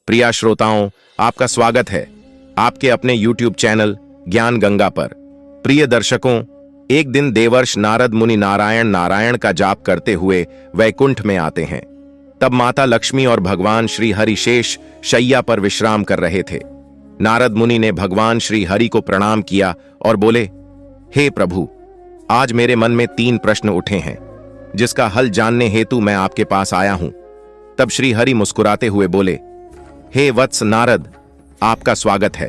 प्रिय श्रोताओं, आपका स्वागत है आपके अपने YouTube चैनल ज्ञान गंगा पर। प्रिय दर्शकों, एक दिन देवर्ष नारद मुनि नारायण का जाप करते हुए वैकुंठ में आते हैं। तब माता लक्ष्मी और भगवान श्री हरि शेष शैया पर विश्राम कर रहे थे। नारद मुनि ने भगवान श्री हरि को प्रणाम किया और बोले, हे प्रभु, आज मेरे मन में 3 प्रश्न उठे हैं, जिसका हल जानने हेतु मैं आपके पास आया हूं। तब श्री हरि मुस्कुराते हुए बोले, हे वत्स नारद, आपका स्वागत है।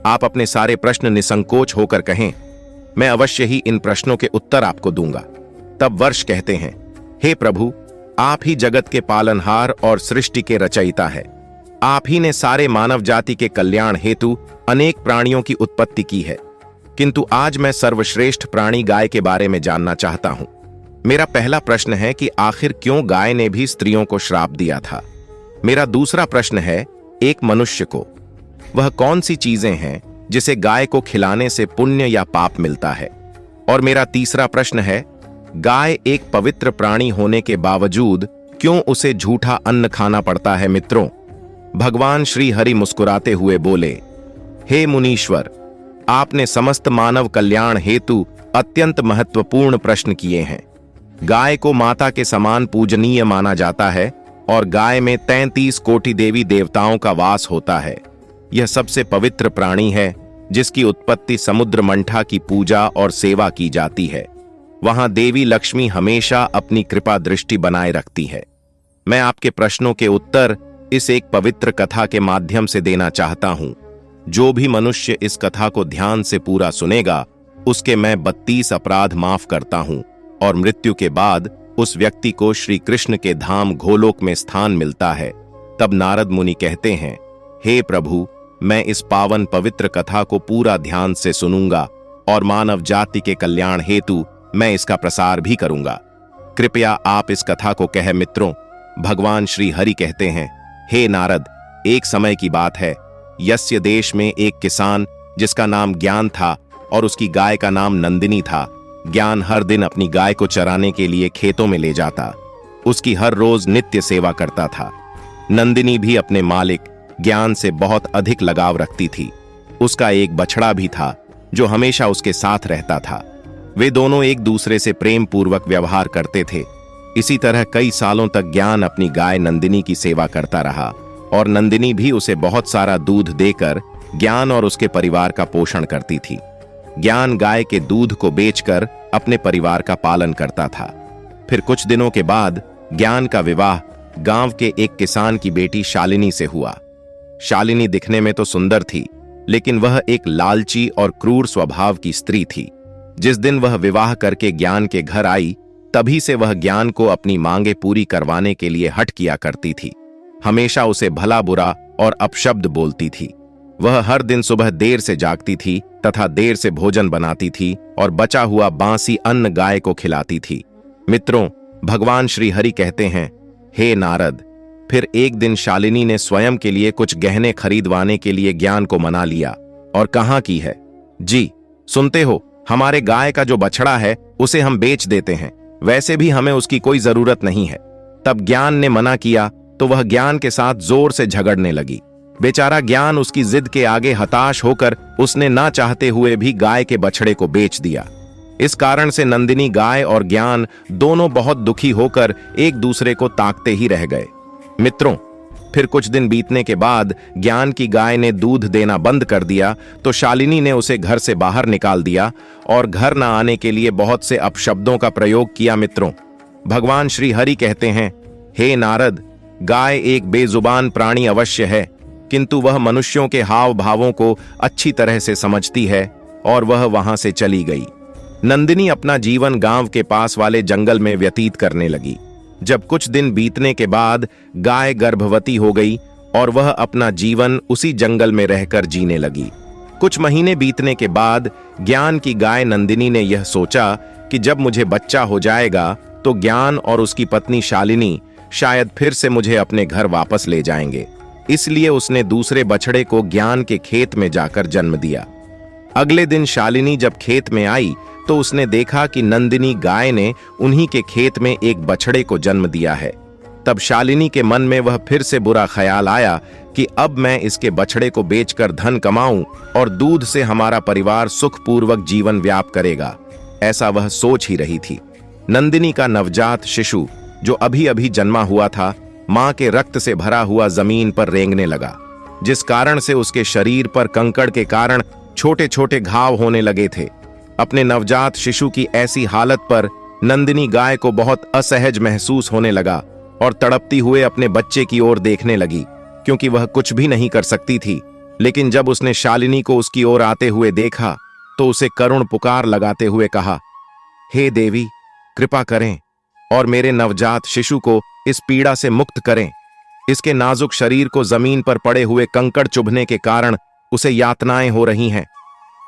आप अपने सारे प्रश्न निसंकोच होकर कहें, मैं अवश्य ही इन प्रश्नों के उत्तर आपको दूंगा। तब वर्ष कहते हैं, हे प्रभु, आप ही जगत के पालनहार और सृष्टि के रचयिता है। आप ही ने सारे मानव जाति के कल्याण हेतु अनेक प्राणियों की उत्पत्ति की है, किंतु आज मैं सर्वश्रेष्ठ प्राणी गाय के बारे में जानना चाहता हूं। मेरा पहला प्रश्न है कि आखिर क्यों गाय ने भी स्त्रियों को श्राप दिया था। मेरा दूसरा प्रश्न है, एक मनुष्य को वह कौन सी चीजें हैं जिसे गाय को खिलाने से पुण्य या पाप मिलता है। और मेरा तीसरा प्रश्न है, गाय एक पवित्र प्राणी होने के बावजूद क्यों उसे झूठा अन्न खाना पड़ता है। मित्रों, भगवान श्री हरि मुस्कुराते हुए बोले, हे मुनीश्वर, आपने समस्त मानव कल्याण हेतु अत्यंत महत्वपूर्ण प्रश्न किए हैं। गाय को माता के समान पूजनीय माना जाता है और गाय में 33 कोटि देवी देवताओं का वास होता है। यह सबसे पवित्र प्राणी है, जिसकी उत्पत्ति समुद्र मंठा की पूजा और सेवा की जाती है। वहां देवी लक्ष्मी हमेशा अपनी कृपा दृष्टि बनाए रखती है। मैं आपके प्रश्नों के उत्तर इस एक पवित्र कथा के माध्यम से देना चाहता हूं। जो भी मनुष्य इस कथा को ध्यान से पूरा सुनेगा, उसके मैं 32 अपराध माफ करता हूं और मृत्यु के बाद उस व्यक्ति को श्री कृष्ण के धाम गोलोक में स्थान मिलता है। तब नारद मुनि कहते हैं, हे प्रभु, मैं इस पावन पवित्र कथा को पूरा ध्यान से सुनूंगा और मानव जाति के कल्याण हेतु मैं इसका प्रसार भी करूंगा। कृपया आप इस कथा को कहें। मित्रों, भगवान श्री हरि कहते हैं, हे नारद, एक समय की बात है, यस्य देश में एक किसान जिसका नाम ज्ञान था और उसकी गाय का नाम नंदिनी था। ज्ञान हर दिन अपनी गाय को चराने के लिए खेतों में ले जाता। उसकी हर रोज नित्य सेवा करता था। नंदिनी भी अपने मालिक ज्ञान से बहुत अधिक लगाव रखती थी। उसका एक बछड़ा भी था जो हमेशा उसके साथ रहता था। वे दोनों एक दूसरे से प्रेम पूर्वक व्यवहार करते थे। इसी तरह कई सालों तक ज्ञान अपनी गाय नंदिनी की सेवा करता रहा और नंदिनी भी उसे बहुत सारा दूध देकर ज्ञान और उसके परिवार का पोषण करती थी। ज्ञान गाय के दूध को बेचकर अपने परिवार का पालन करता था। फिर कुछ दिनों के बाद ज्ञान का विवाह गांव के एक किसान की बेटी शालिनी से हुआ। शालिनी दिखने में तो सुंदर थी, लेकिन वह एक लालची और क्रूर स्वभाव की स्त्री थी। जिस दिन वह विवाह करके ज्ञान के घर आई, तभी से वह ज्ञान को अपनी मांगे पूरी करवाने के लिए हठ किया करती थी। हमेशा उसे भला बुरा और अपशब्द बोलती थी। वह हर दिन सुबह देर से जागती थी तथा देर से भोजन बनाती थी और बचा हुआ बासी अन्न गाय को खिलाती थी। मित्रों, भगवान श्री हरि कहते हैं, हे नारद, फिर एक दिन शालिनी ने स्वयं के लिए कुछ गहने खरीदवाने के लिए ज्ञान को मना लिया। और कहाँ की है? जी, सुनते हो, हमारे गाय का जो बछड़ा है उसे हम बेच देते हैं, वैसे भी हमें उसकी कोई जरूरत नहीं है। तब ज्ञान ने मना किया तो वह ज्ञान के साथ जोर से झगड़ने लगी। बेचारा ज्ञान उसकी जिद के आगे हताश होकर उसने ना चाहते हुए भी गाय के बछड़े को बेच दिया। इस कारण से नंदिनी गाय और ज्ञान दोनों बहुत दुखी होकर एक दूसरे को ताकते ही रह गए। मित्रों, फिर कुछ दिन बीतने के बाद ज्ञान की गाय ने दूध देना बंद कर दिया तो शालिनी ने उसे घर से बाहर निकाल दिया और घर न आने के लिए बहुत से अपशब्दों का प्रयोग किया। मित्रों, भगवान श्री हरि कहते हैं, हे नारद, गाय एक बेजुबान प्राणी अवश्य है, किंतु वह मनुष्यों के हाव भावों को अच्छी तरह से समझती है और वह वहां से चली गई। नंदिनी अपना जीवन गांव के पास वाले जंगल में व्यतीत करने लगी। जब कुछ दिन बीतने के बाद गाय गर्भवती हो गई और वह अपना जीवन उसी जंगल में रहकर जीने लगी। कुछ महीने बीतने के बाद ज्ञान की गाय नंदिनी ने यह सोचा कि जब मुझे बच्चा हो जाएगा तो ज्ञान और उसकी पत्नी शालिनी शायद फिर से मुझे अपने घर वापस ले जाएंगे। इसलिए उसने दूसरे बछड़े को ज्ञान के खेत में जाकर जन्म दिया। अगले दिन शालिनी जब खेत में आई तो उसने देखा कि नंदिनी गाय ने उन्हीं के खेत में एक बछड़े को जन्म दिया है। तब शालिनी के मन में वह फिर से बुरा ख्याल आया कि अब मैं इसके बछड़े को बेचकर धन कमाऊं और दूध से हमारा परिवार सुखपूर्वक जीवन व्याप करेगा, ऐसा वह सोच ही रही थी। नंदिनी का नवजात शिशु जो अभी अभी जन्मा हुआ था, मां के रक्त से भरा हुआ जमीन पर रेंगने लगा, जिस कारण से उसके शरीर पर कंकड़ के कारण छोटे छोटे घाव होने लगे थे। अपने नवजात शिशु की ऐसी हालत पर नंदिनी गाय को बहुत असहज महसूस होने लगा और तड़पती हुए अपने बच्चे की ओर देखने लगी, क्योंकि वह कुछ भी नहीं कर सकती थी। लेकिन जब उसने शालिनी को उसकी ओर आते हुए देखा तो उसे करुण पुकार लगाते हुए कहा, हे देवी, कृपा करें और मेरे नवजात शिशु को इस पीड़ा से मुक्त करें। इसके नाजुक शरीर को जमीन पर पड़े हुए कंकड़ चुभने के कारण उसे यातनाएं हो रही हैं।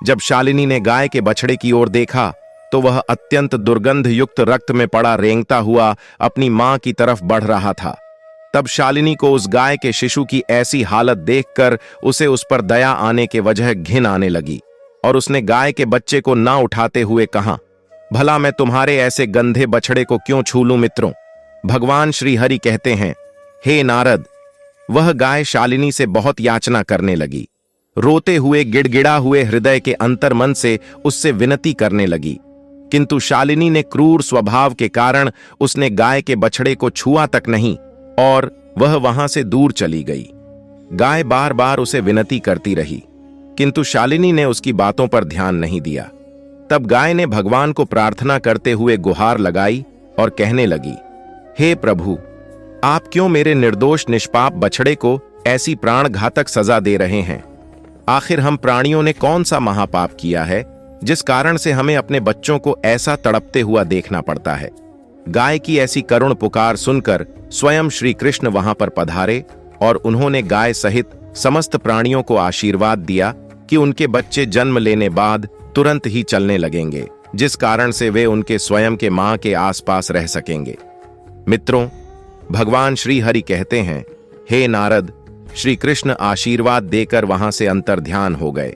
जब शालिनी ने गाय के बछड़े की ओर देखा तो वह अत्यंत दुर्गंध युक्त रक्त में पड़ा रेंगता हुआ अपनी मां की बढ़ बढ़ रहा था। तब शालिनी को उस गाय के शिशु की ऐसी हालत देखकर उसे उस पर दया आने के वजह घिन आने लगी और उसने गाय के बच्चे को ना उठाते हुए कहा, भला मैं तुम्हारे ऐसे गंधे बछड़े को क्यों छू लूं मित्रों। भगवान श्री हरि कहते हैं, हे नारद। वह गाय शालिनी से बहुत याचना करने लगी, रोते हुए गिड़गिड़ा हुए हृदय के अंतर्मन से उससे विनती करने लगी, किंतु शालिनी ने क्रूर स्वभाव के कारण उसने गाय के बछड़े को छुआ तक नहीं और वह वहां से दूर चली गई। गाय बार बार उसे विनती करती रही, किंतु शालिनी ने उसकी बातों पर ध्यान नहीं दिया। तब गाय ने भगवान को प्रार्थना करते हुए गुहार लगाई और कहने लगी, हे प्रभु, आप क्यों मेरे निर्दोष निष्पाप बछड़े को ऐसी प्राणघातक सजा दे रहे हैं। आखिर हम प्राणियों ने कौन सा महापाप किया है जिस कारण से हमें अपने बच्चों को ऐसा तड़पते हुआ देखना पड़ता है। गाय की ऐसी करुण पुकार सुनकर स्वयं श्री कृष्ण वहां पर पधारे और उन्होंने गाय सहित समस्त प्राणियों को आशीर्वाद दिया कि उनके बच्चे जन्म लेने बाद तुरंत ही चलने लगेंगे, जिस कारण से वे उनके स्वयं के मां के आसपास रह सकेंगे। मित्रों, भगवान श्री हरि कहते हैं, हे नारद, श्री कृष्ण आशीर्वाद देकर वहां से अंतर्ध्यान हो गए,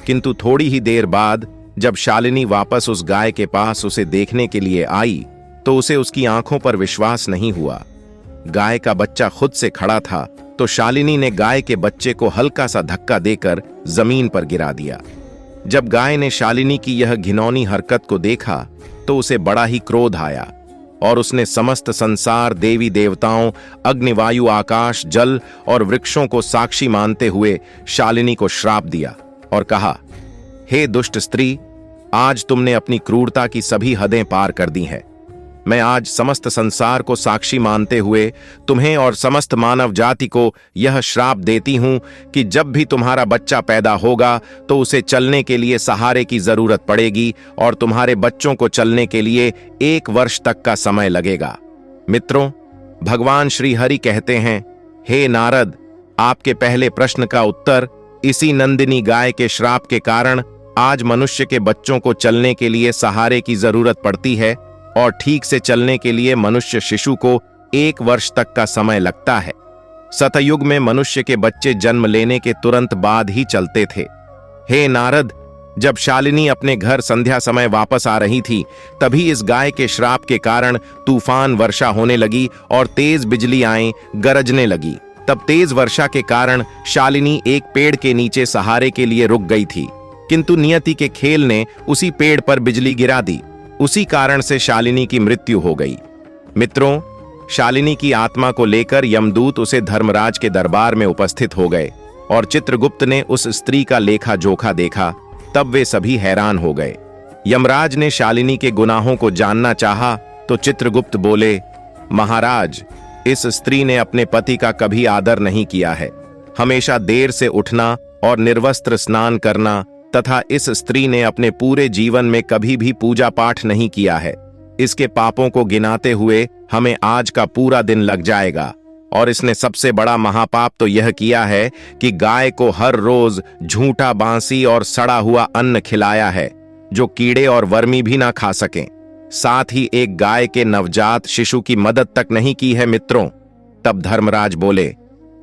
किंतु थोड़ी ही देर बाद जब शालिनी वापस उस गाय के पास उसे देखने के लिए आई तो उसे उसकी आंखों पर विश्वास नहीं हुआ। गाय का बच्चा खुद से खड़ा था तो शालिनी ने गाय के बच्चे को हल्का सा धक्का देकर जमीन पर गिरा दिया। जब गाय ने शालिनी की यह घिनौनी हरकत को देखा तो उसे बड़ा ही क्रोध आया और उसने समस्त संसार, देवी देवताओं, अग्निवायु, आकाश, जल और वृक्षों को साक्षी मानते हुए शालिनी को श्राप दिया और कहा, हे दुष्ट स्त्री, आज तुमने अपनी क्रूरता की सभी हदें पार कर दी हैं। मैं आज समस्त संसार को साक्षी मानते हुए तुम्हें और समस्त मानव जाति को यह श्राप देती हूं कि जब भी तुम्हारा बच्चा पैदा होगा तो उसे चलने के लिए सहारे की जरूरत पड़ेगी और तुम्हारे बच्चों को चलने के लिए 1 वर्ष तक का समय लगेगा। मित्रों, भगवान श्री हरि कहते हैं, हे नारद, आपके पहले प्रश्न का उत्तर इसी नंदिनी गाय के श्राप के कारण आज मनुष्य के बच्चों को चलने के लिए सहारे की जरूरत पड़ती है और ठीक से चलने के लिए मनुष्य शिशु को 1 वर्ष तक का समय लगता है। सतयुग में मनुष्य के बच्चे जन्म लेने के तुरंत बाद ही चलते थे। हे नारद, जब शालिनी अपने घर संध्या समय वापस आ रही थी तभी इस गाय के श्राप के कारण तूफान वर्षा होने लगी और तेज बिजलियां गरजने लगी। तब तेज वर्षा के कारण शालिनी एक पेड़ के नीचे सहारे के लिए रुक गई थी, किंतु नियति के खेल ने उसी पेड़ पर बिजली गिरा दी। उसी कारण से शालिनी की मृत्यु हो गई। मित्रों, शालिनी की आत्मा को लेकर यमदूत उसे धर्मराज के दरबार में उपस्थित हो गए और चित्रगुप्त ने उस स्त्री का लेखा जोखा देखा। तब वे सभी हैरान हो गए। यमराज ने शालिनी के गुनाहों को जानना चाहा तो चित्रगुप्त बोले, महाराज, इस स्त्री ने अपने पति का कभी आदर नहीं किया है, हमेशा देर से उठना और निर्वस्त्र स्नान करना, तथा इस स्त्री ने अपने पूरे जीवन में कभी भी पूजा पाठ नहीं किया है। इसके पापों को गिनाते हुए हमें आज का पूरा दिन लग जाएगा। और इसने सबसे बड़ा महापाप तो यह किया है कि गाय को हर रोज झूठा बांसी और सड़ा हुआ अन्न खिलाया है जो कीड़े और वर्मी भी ना खा सकें। साथ ही एक गाय के नवजात शिशु की मदद तक नहीं की है। मित्रों, तब धर्मराज बोले,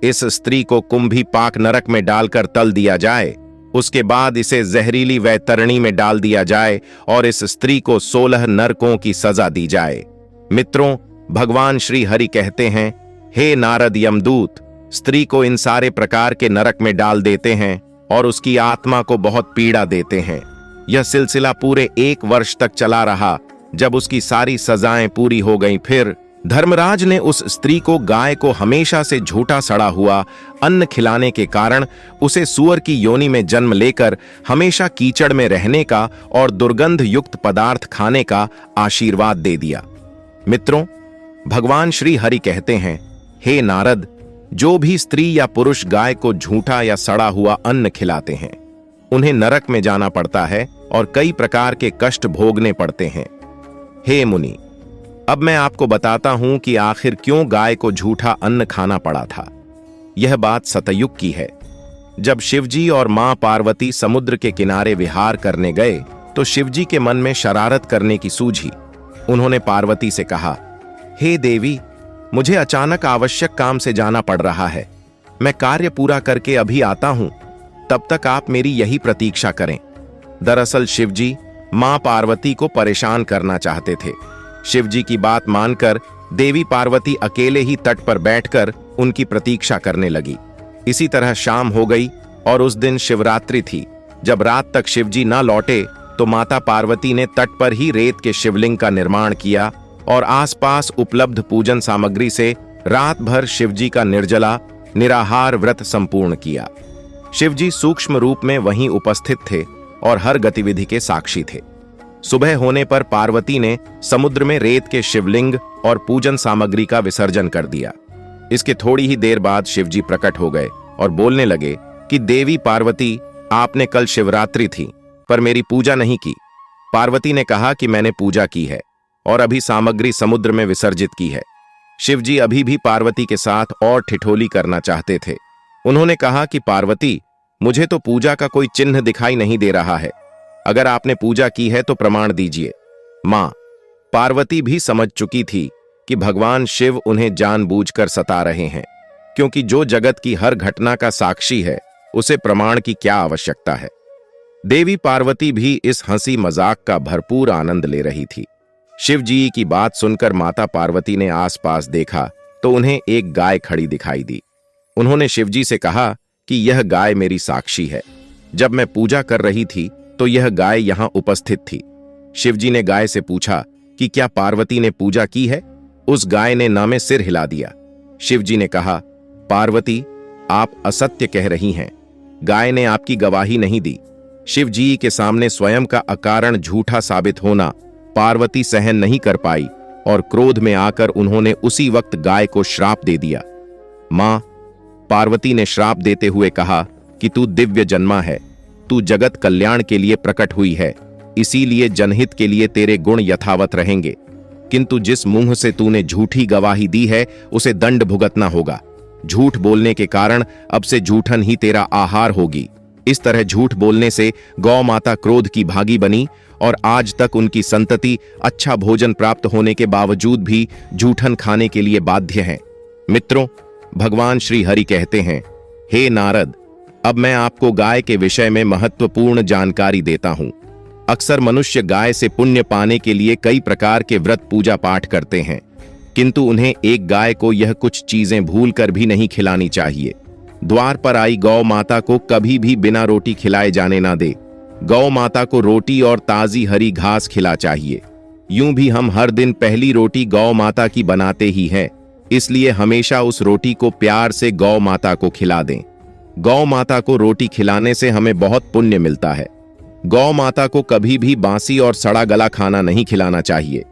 इस स्त्री को कुंभी पाक नरक में डालकर तल दिया जाए, उसके बाद इसे जहरीली वैतरणी में डाल दिया जाए और इस स्त्री को 16 नरकों की सजा दी जाए। मित्रों, भगवान श्री हरि कहते हैं, हे नारद यमदूत, स्त्री को इन सारे प्रकार के नरक में डाल देते हैं और उसकी आत्मा को बहुत पीड़ा देते हैं। यह सिलसिला पूरे 1 वर्ष तक चला रहा। जब उसकी सारी सजाएं पूरी हो गईं, फिर धर्मराज ने उस स्त्री को गाय को हमेशा से झूठा सड़ा हुआ अन्न खिलाने के कारण उसे सूअर की योनि में जन्म लेकर हमेशा कीचड़ में रहने का और दुर्गंध युक्त पदार्थ खाने का आशीर्वाद दे दिया। मित्रों, भगवान श्री हरि कहते हैं, हे नारद, जो भी स्त्री या पुरुष गाय को झूठा या सड़ा हुआ अन्न खिलाते हैं, उन्हें नरक में जाना पड़ता है और कई प्रकार के कष्ट भोगने पड़ते हैं। हे मुनि, अब मैं आपको बताता हूं कि आखिर क्यों गाय को झूठा अन्न खाना पड़ा था। यह बात सतयुग की है। जब शिवजी और मां पार्वती समुद्र के किनारे विहार करने गए तो शिवजी के मन में शरारत करने की सूझी। उन्होंने पार्वती से कहा, हे देवी, मुझे अचानक आवश्यक काम से जाना पड़ रहा है। मैं कार्य पूरा करके अभी आता हूं, तब तक आप मेरी यही प्रतीक्षा करें। दरअसल शिवजी मां पार्वती को परेशान करना चाहते थे। शिवजी की बात मानकर देवी पार्वती अकेले ही तट पर बैठकर उनकी प्रतीक्षा करने लगी। इसी तरह शाम हो गई और उस दिन शिवरात्रि थी। जब रात तक शिवजी न लौटे तो माता पार्वती ने तट पर ही रेत के शिवलिंग का निर्माण किया और आसपास उपलब्ध पूजन सामग्री से रात भर शिवजी का निर्जला निराहार व्रत संपूर्ण किया। शिवजी सूक्ष्म रूप में वहीं उपस्थित थे और हर गतिविधि के साक्षी थे। सुबह होने पर पार्वती ने समुद्र में रेत के शिवलिंग और पूजन सामग्री का विसर्जन कर दिया। इसके थोड़ी ही देर बाद शिवजी प्रकट हो गए और बोलने लगे कि देवी पार्वती, आपने कल शिवरात्रि थी पर मेरी पूजा नहीं की। पार्वती ने कहा कि मैंने पूजा की है और अभी सामग्री समुद्र में विसर्जित की है। शिवजी अभी भी पार्वती के साथ और ठिठोली करना चाहते थे। उन्होंने कहा कि पार्वती, मुझे तो पूजा का कोई चिन्ह दिखाई नहीं दे रहा है। अगर आपने पूजा की है तो प्रमाण दीजिए। मां पार्वती भी समझ चुकी थी कि भगवान शिव उन्हें जानबूझकर सता रहे हैं, क्योंकि जो जगत की हर घटना का साक्षी है उसे प्रमाण की क्या आवश्यकता है। देवी पार्वती भी इस हंसी मजाक का भरपूर आनंद ले रही थी। शिव जी की बात सुनकर माता पार्वती ने आसपास देखा तो उन्हें एक गाय खड़ी दिखाई दी। उन्होंने शिवजी से कहा कि यह गाय मेरी साक्षी है। जब मैं पूजा कर रही थी तो यह गाय यहां उपस्थित थी। शिवजी ने गाय से पूछा कि क्या पार्वती ने पूजा की है। उस गाय ने ना में सिर हिला दिया। शिवजी ने कहा, पार्वती, आप असत्य कह रही हैं। गाय ने आपकी गवाही नहीं दी। शिवजी के सामने स्वयं का अकारण झूठा साबित होना पार्वती सहन नहीं कर पाई और क्रोध में आकर उन्होंने उसी वक्त गाय को श्राप दे दिया। मां पार्वती ने श्राप देते हुए कहा कि तू दिव्य जन्मा है, तू जगत कल्याण के लिए प्रकट हुई है, इसीलिए जनहित के लिए तेरे गुण यथावत रहेंगे, किंतु जिस मुंह से तूने झूठी गवाही दी है उसे दंड भुगतना होगा। झूठ बोलने के कारण अब से झूठन ही तेरा आहार होगी। इस तरह झूठ बोलने से गौ माता क्रोध की भागी बनी और आज तक उनकी संतति अच्छा भोजन प्राप्त होने के बावजूद भी झूठन खाने के लिए बाध्य है। मित्रों, भगवान श्री हरि कहते हैं, हे नारद, अब मैं आपको गाय के विषय में महत्वपूर्ण जानकारी देता हूं। अक्सर मनुष्य गाय से पुण्य पाने के लिए कई प्रकार के व्रत पूजा पाठ करते हैं, किंतु उन्हें एक गाय को यह कुछ चीजें भूलकर भी नहीं खिलानी चाहिए। द्वार पर आई गौ माता को कभी भी बिना रोटी खिलाए जाने ना दे। गौ माता को रोटी और ताजी हरी घास खिला चाहिए। यूं भी हम हर दिन पहली रोटी गौ माता की बनाते ही हैं, इसलिए हमेशा उस रोटी को प्यार से गौ माता को खिला दें। गौ माता को रोटी खिलाने से हमें बहुत पुण्य मिलता है। गौ माता को कभी भी बासी और सड़ा गला खाना नहीं खिलाना चाहिए।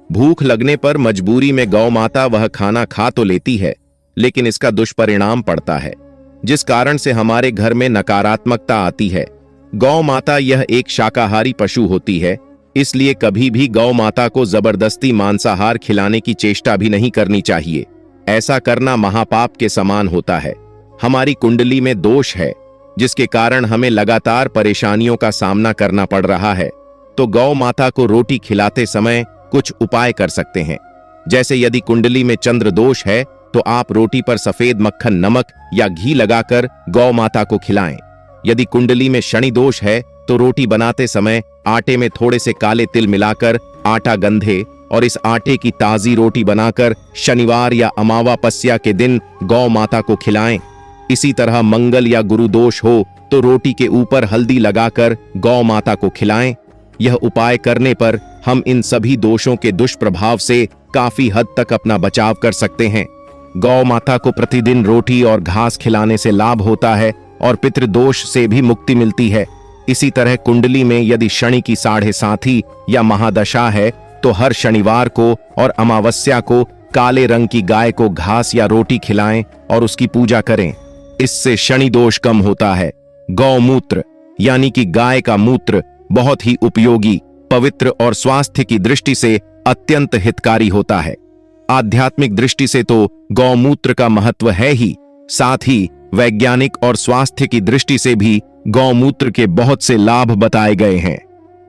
भूख लगने पर मजबूरी में गौ माता वह खाना खा तो लेती है, लेकिन इसका दुष्परिणाम पड़ता है, जिस कारण से हमारे घर में नकारात्मकता आती है। गौ माता यह एक शाकाहारी पशु होती है, इसलिए कभी भी गौ माता को जबरदस्ती मांसाहार खिलाने की चेष्टा भी नहीं करनी चाहिए। ऐसा करना महापाप के समान होता है। हमारी कुंडली में दोष है, जिसके कारण हमें लगातार परेशानियों का सामना करना पड़ रहा है। तो गौ माता को रोटी खिलाते समय कुछ उपाय कर सकते हैं। जैसे यदि कुंडली में चंद्र दोष है तो आप रोटी पर सफेद मक्खन, नमक या घी लगाकर गौ माता को खिलाएं। यदि कुंडली में शनि दोष है तो रोटी बनाते समय आटे में थोड़े से काले तिल मिलाकर आटा गंधे और इस आटे की ताजी रोटी बनाकर शनिवार या अमावस्या के दिन गौ माता को खिलाएं। इसी तरह मंगल या गुरु दोष हो तो रोटी के ऊपर हल्दी लगाकर गौ माता को खिलाएं। यह उपाय करने पर हम इन सभी दोषों के दुष्प्रभाव से काफी हद तक अपना बचाव कर सकते हैं। गौ माता को प्रतिदिन रोटी और घास खिलाने से लाभ होता है और पितृदोष से भी मुक्ति मिलती है। इसी तरह कुंडली में यदि शनि की 7.5 या महादशा है तो हर शनिवार को और अमावस्या को काले रंग की गाय को घास या रोटी खिलाएं और उसकी पूजा करें। इससे शनि दोष कम होता है। गौमूत्र यानी कि गाय का मूत्र बहुत ही उपयोगी, पवित्र और स्वास्थ्य की दृष्टि से अत्यंत हितकारी होता है। आध्यात्मिक दृष्टि से तो गौमूत्र का महत्व है ही, साथ ही वैज्ञानिक और स्वास्थ्य की दृष्टि से भी गौमूत्र के बहुत से लाभ बताए गए हैं।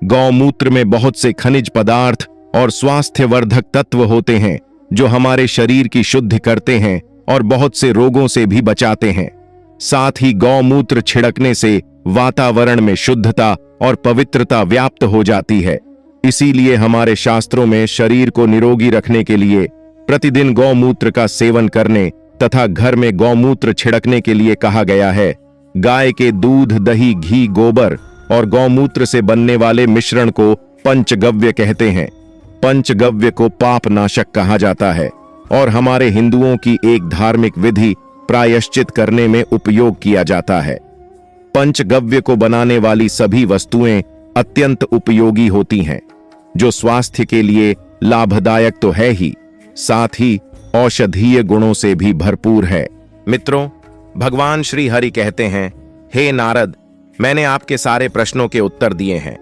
गौमूत्र में बहुत से खनिज पदार्थ और स्वास्थ्यवर्धक तत्व होते हैं जो हमारे शरीर की शुद्धि करते हैं और बहुत से रोगों से भी बचाते हैं। साथ ही गौमूत्र छिड़कने से वातावरण में शुद्धता और पवित्रता व्याप्त हो जाती है। इसीलिए हमारे शास्त्रों में शरीर को निरोगी रखने के लिए प्रतिदिन गौमूत्र का सेवन करने तथा घर में गौमूत्र छिड़कने के लिए कहा गया है। गाय के दूध, दही, घी, गोबर और गौमूत्र से बनने वाले मिश्रण को पंचगव्य कहते हैं। पंचगव्य को पाप नाशक कहा जाता है और हमारे हिंदुओं की एक धार्मिक विधि प्रायश्चित करने में उपयोग किया जाता है। पंचगव्य को बनाने वाली सभी वस्तुएं अत्यंत उपयोगी होती हैं, जो स्वास्थ्य के लिए लाभदायक तो है ही, साथ ही औषधीय गुणों से भी भरपूर है। मित्रों, भगवान श्री हरि कहते हैं, हे नारद, मैंने आपके सारे प्रश्नों के उत्तर दिए हैं।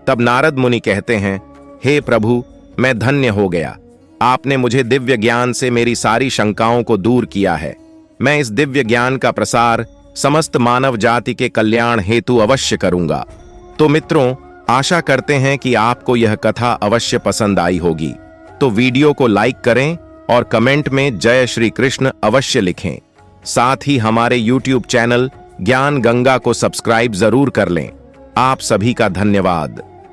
तब नारद मुनि कहते हैं, हे प्रभु, मैं धन्य हो गया। आपने मुझे दिव्य ज्ञान से मेरी सारी शंकाओं को दूर किया है। मैं इस दिव्य ज्ञान का प्रसार समस्त मानव जाति के कल्याण हेतु अवश्य करूंगा। तो मित्रों, आशा करते हैं कि आपको यह कथा अवश्य पसंद आई होगी। तो वीडियो को लाइक करें और कमेंट में जय श्री कृष्ण अवश्य लिखें। साथ ही हमारे YouTube चैनल ज्ञान गंगा को सब्सक्राइब जरूर कर लें। आप सभी का धन्यवाद।